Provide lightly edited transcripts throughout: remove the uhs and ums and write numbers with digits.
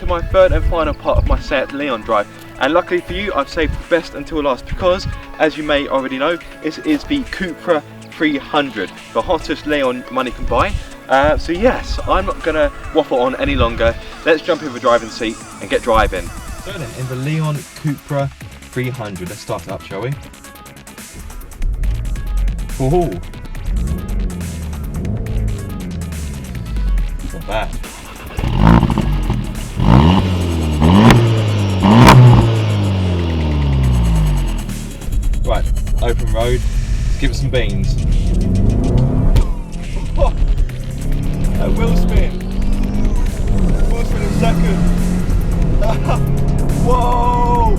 to my third and final part of my Seat Leon drive, and luckily for you I've saved the best until last because, as you may already know, this is the Cupra 300, the hottest Leon money can buy. So yes, I'm not going to waffle on any longer. Let's jump in the driving seat and get driving. So then, in the Leon Cupra 300, let's start it up, shall we? Oh, not bad. Right, open road, let's give it some beans. Oh, that wheel spin. Wheel spin in second. Whoa!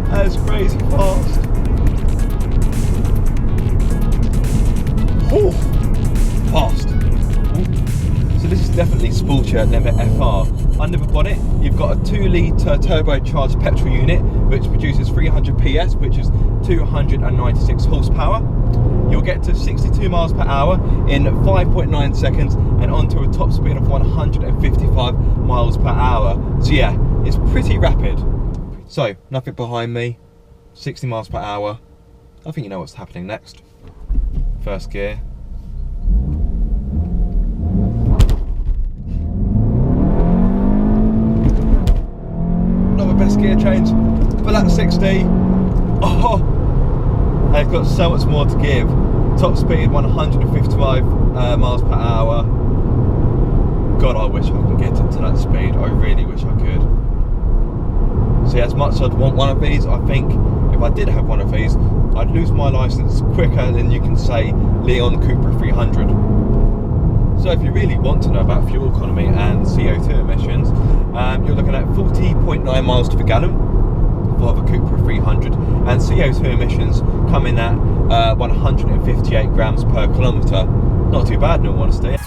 That is crazy fast. Oh, fast. So this is definitely sportier than the FR. Under the bonnet, you've got a 2-litre turbocharged petrol unit which produces 300 PS, which is 296 horsepower. You'll get to 62 miles per hour in 5.9 seconds and onto a top speed of 155 miles per hour. So yeah, it's pretty rapid. So, nothing behind me, 60 miles per hour. I think you know what's happening next. First gear. Not the best gear change, but that's 60. Oh, and it's got so much more to give. Top speed 155 miles per hour. God, I wish I could get it to that speed. I really wish I could. So as much as I'd want one of these, I think if I did have one of these, I'd lose my license quicker than you can say Leon Cupra 300. So if you really want to know about fuel economy and CO2 emissions, you're looking at 40.9 miles to the gallon for the Cupra 300, and CO2 emissions come in at 158 grams per kilometre. Not too bad in all honesty.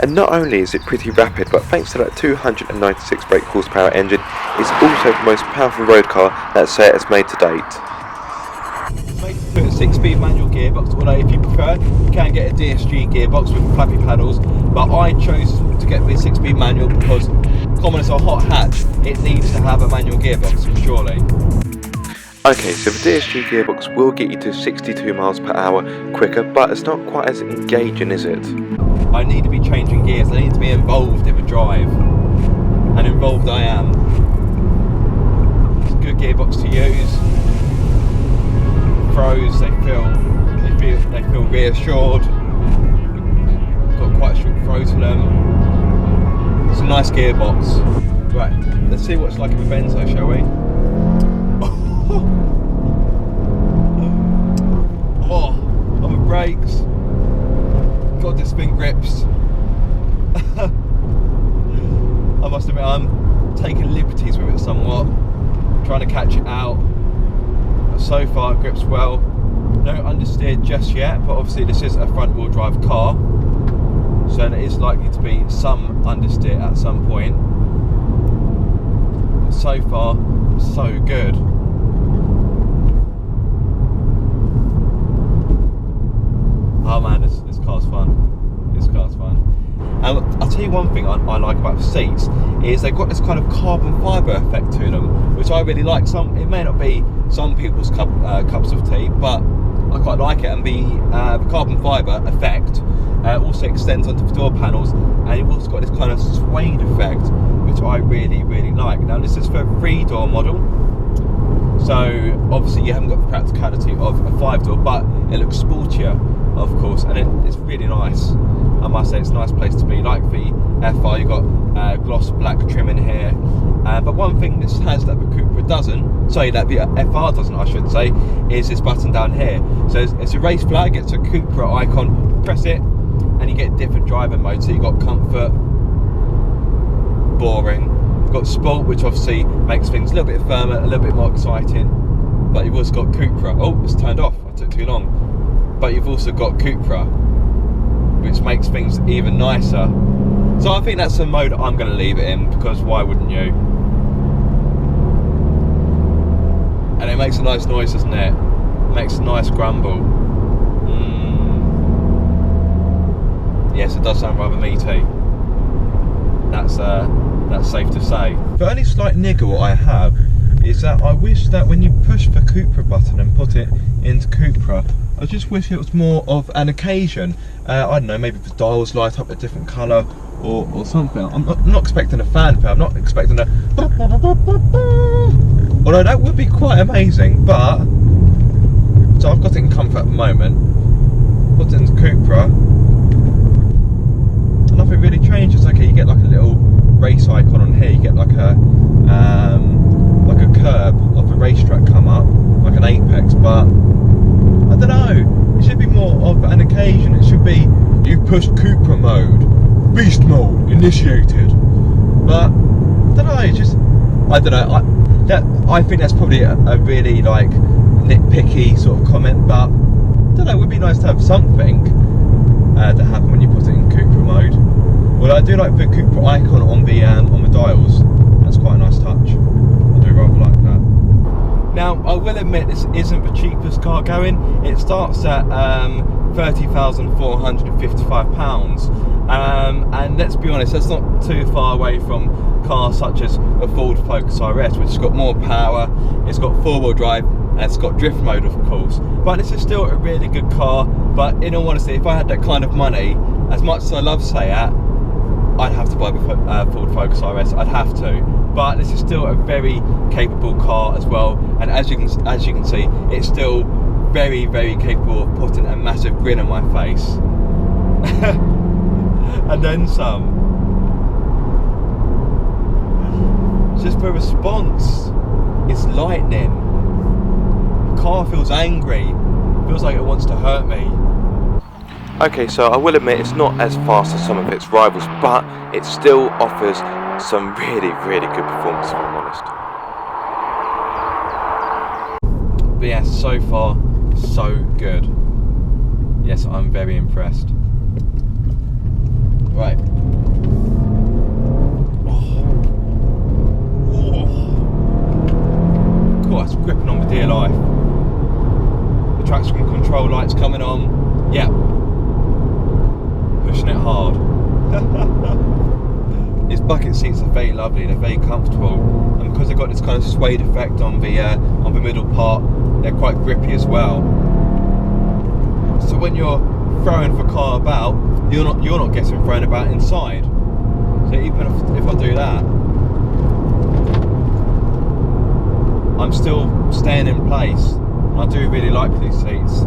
And not only is it pretty rapid, but thanks to that 296 brake horsepower engine, it's also the most powerful road car that Seat has made to date. It's made to a 6-speed manual gearbox, although if you prefer, you can get a DSG gearbox with flappy paddles, but I chose to get the 6-speed manual because, common as a hot hatch, it needs to have a manual gearbox, surely. Okay, so the DSG gearbox will get you to 62 miles per hour quicker, but it's not quite as engaging, is it? I need to be changing gears, I need to be involved in the drive, and involved I am. It's a good gearbox to use. Pros, they feel reassured. Got quite a short throw to them. It's a nice gearbox. Right, let's see what it's like in the Benzo, shall we? Oh, on the brakes. God, the spin grips. I must admit, I'm taking liberties with it somewhat, trying to catch it out. But so far, it grips well. No understeer just yet, but obviously this is a front-wheel drive car, so there is likely to be some understeer at some point. But so far, so good. Oh man, this car's fun. This car's fun. And I'll tell you one thing I like about the seats is they've got this kind of carbon fibre effect to them, which I really like. It may not be some people's cups of tea, but I quite like it. And the carbon fibre effect also extends onto the door panels, and you've also got this kind of suede effect, which I really, really like. Now this is for a 3-door model, so obviously you haven't got the practicality of a 5-door, but it looks sportier, of course, and it's really nice. I must say, it's a nice place to be. Like the FR, you've got gloss black trim in here, but one thing this has that the Cupra doesn't, sorry, that the FR doesn't, I should say, is this button down here. So it's a race flag, it's a Cupra icon, press it and you get different driving modes. So you've got comfort, boring, you've got sport, which obviously makes things a little bit firmer, a little bit more exciting, but you've also got Cupra. Oh, it's turned off, I took too long. But you've also got Cupra, which makes things even nicer. So I think that's the mode I'm going to leave it in, because why wouldn't you? And it makes a nice noise, doesn't it? It makes a nice grumble. Yes, it does sound rather meaty. That's That's safe to say. The only slight niggle I have is that I wish that when you push the Cupra button and put it into Cupra, I just wish it was more of an occasion. I don't know, maybe the dials light up a different colour or something. I'm not expecting a fanfare, I'm not expecting a... Although that would be quite amazing, but... So I've got it in comfort at the moment. Put it into Cupra. Nothing really changes. Okay, you get like a little race icon on here. You get like a curb of the racetrack come up, like an apex. But I don't know. It should be more of an occasion. It should be you push Cupra mode, beast mode initiated. But I don't know. It's just I don't know. I think that's probably a really like nitpicky sort of comment, but I don't know. It would be nice to have something to happen when you put it in Cupra mode. Well, I do like the Cupra icon on the dials. That's quite a nice touch. I do rather like that. Now, I will admit this isn't the cheapest car going. It starts at £30,455, and let's be honest, that's not too far away from cars such as a Ford Focus RS, which has got more power, it's got four-wheel drive, and it's got drift mode, of course. But this is still a really good car. But in all honesty, if I had that kind of money, as much as I love Seat, I'd have to buy the Ford Focus RS. I'd have to. But this is still a very capable car as well, and as you can see, it's still very, very capable of putting a massive grin on my face, and then some. Just the response is lightning. The car feels angry. Feels like it wants to hurt me. Okay, so I will admit it's not as fast as some of its rivals, but it still offers some really, really good performance, if I'm honest. But yeah, so far, so good. Yes, I'm very impressed. Right. Cool, that's gripping on with dear life. The traction control lights coming on. Yeah. Pushing it hard. His bucket seats are very lovely, they're very comfortable, and because they've got this kind of suede effect on the middle part, they're quite grippy as well. So when you're throwing the car about, you're not getting thrown about inside. So even if I do that, I'm still staying in place. I do really like these seats.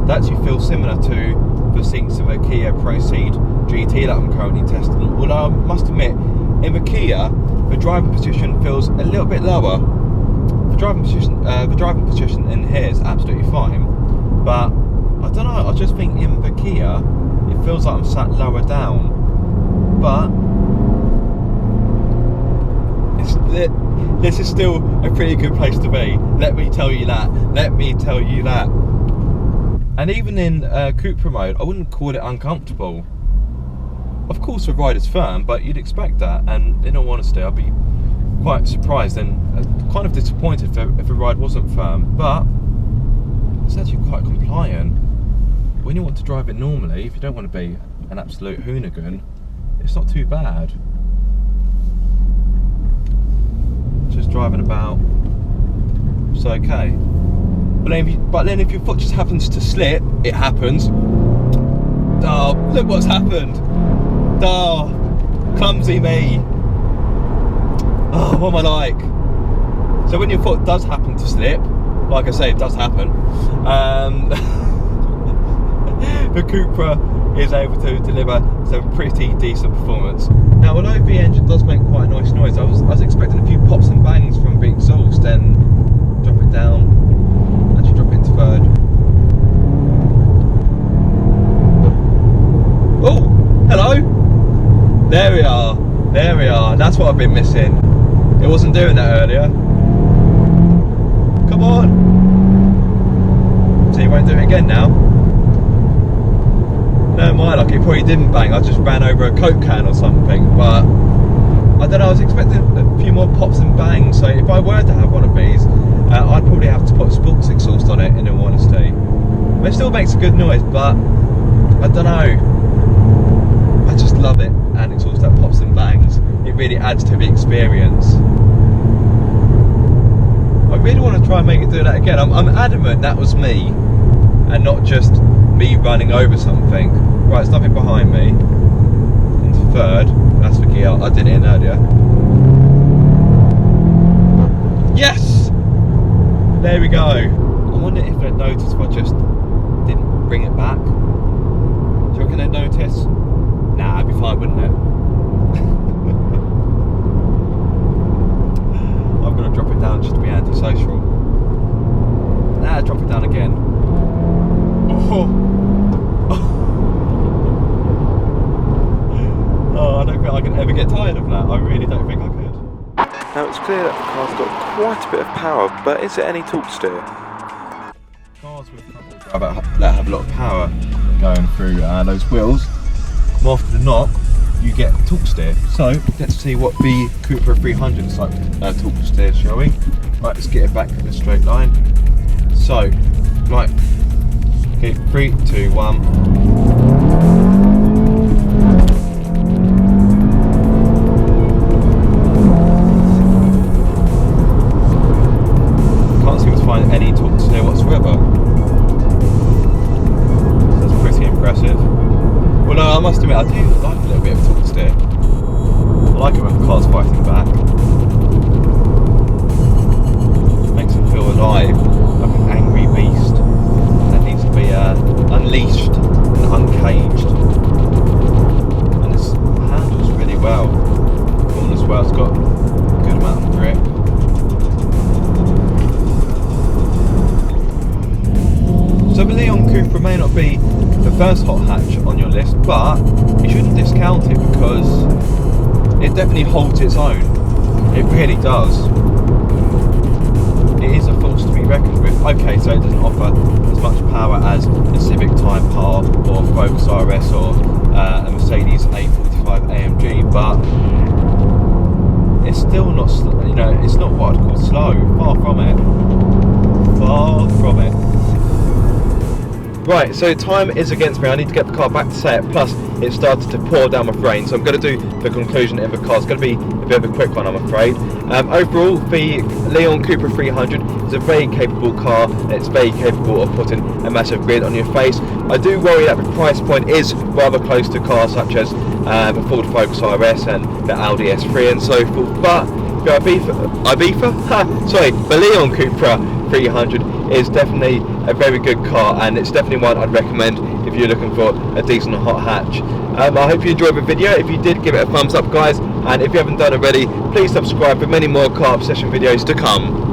They actually feel similar to the seats of a Kia Proceed GT that I'm currently testing. Although I must admit, in the Kia, the driving position feels a little bit lower. The driving position in here is absolutely fine, but I don't know. I just think in the Kia, it feels like I'm sat lower down. But this is still a pretty good place to be. Let me tell you that. Let me tell you that. And even in Cupra mode, I wouldn't call it uncomfortable. Of course the ride is firm, but you'd expect that, and in all honesty, I'd be quite surprised and kind of disappointed if the ride wasn't firm, but it's actually quite compliant. When you want to drive it normally, if you don't want to be an absolute hoonigan, it's not too bad. Just driving about, it's okay. But then if your foot just happens to slip, it happens. Oh, look what's happened. Oh, clumsy me. Oh, what am I like? So when your foot does happen to slip, like I say, it does happen, the Cupra is able to deliver some pretty decent performance. Now, although the engine does make quite a nice noise, I was expecting a few pops and bangs from the exhaust, then drop it down, actually drop it into third. Oh, hello! There we are, there we are, that's what I've been missing. It wasn't doing that earlier. Come on! So you won't do it again now? No, my luck, it probably didn't bang. I just ran over a Coke can or something, but I don't know, I was expecting a few more pops and bangs, so if I were to have one of these, I'd probably have to put a sports exhaust on it, in all honesty. But it still makes a good noise, but I don't know. I just love it, and exhaust that pops and bangs. It it really adds to the experience. I really want to try and make it do that again. I'm adamant that was me and not just me running over something. Right, there's nothing behind me. Into third, that's the gear, I did it in earlier. Yes! There we go. I wonder if they'd notice if I just didn't bring it back. Do you reckon they'd notice? Nah, it'd be fine, wouldn't it? I'm going to drop it down just to be antisocial. Nah, drop it down again. Oh, oh, I don't think I can ever get tired of that. I really don't think I could. Now it's clear that the car's got quite a bit of power, but is it any torque steer? Cars with that have a lot of power going through those wheels, more often than not, you get torque steer. So let's see what the Cupra 300 is like torque steer, shall we? Right, let's get it back in a straight line. So, right, okay, 3, 2, 1. Any torque steer whatsoever. That's pretty impressive. Well, no, I must admit, I do like a little bit of torque steer. I like it when the car's fighting back. Makes it feel alive, like an angry beast that needs to be unleashed and uncaged. And this handles really well. Koona's well, it's got a good amount of grip. So the Leon Cupra may not be the first hot hatch on your list, but you shouldn't discount it because it definitely holds its own. It really does. It is a force to be reckoned with. Okay, so it doesn't offer as much power as a Civic Type R or Focus RS or a Mercedes A45 AMG, but it's still not, you know, it's not what I'd call slow. Far from it. Far from it. Right, so time is against me. I need to get the car back to set, plus it started to pour down with rain, so I'm going to do the conclusion in the car. It's going to be a bit of a quick one, I'm afraid. Overall, the Leon Cupra 300 is a very capable car. It's very capable of putting a massive grid on your face. I do worry that the price point is rather close to cars such as the Ford Focus RS and the Audi S3 and so forth, but the Leon Cupra 300 is definitely a very good car, and it's definitely one I'd recommend if you're looking for a decent hot hatch. I hope you enjoyed the video. If you did, give it a thumbs up, guys, and if you haven't done already, please subscribe for many more car obsession videos to come.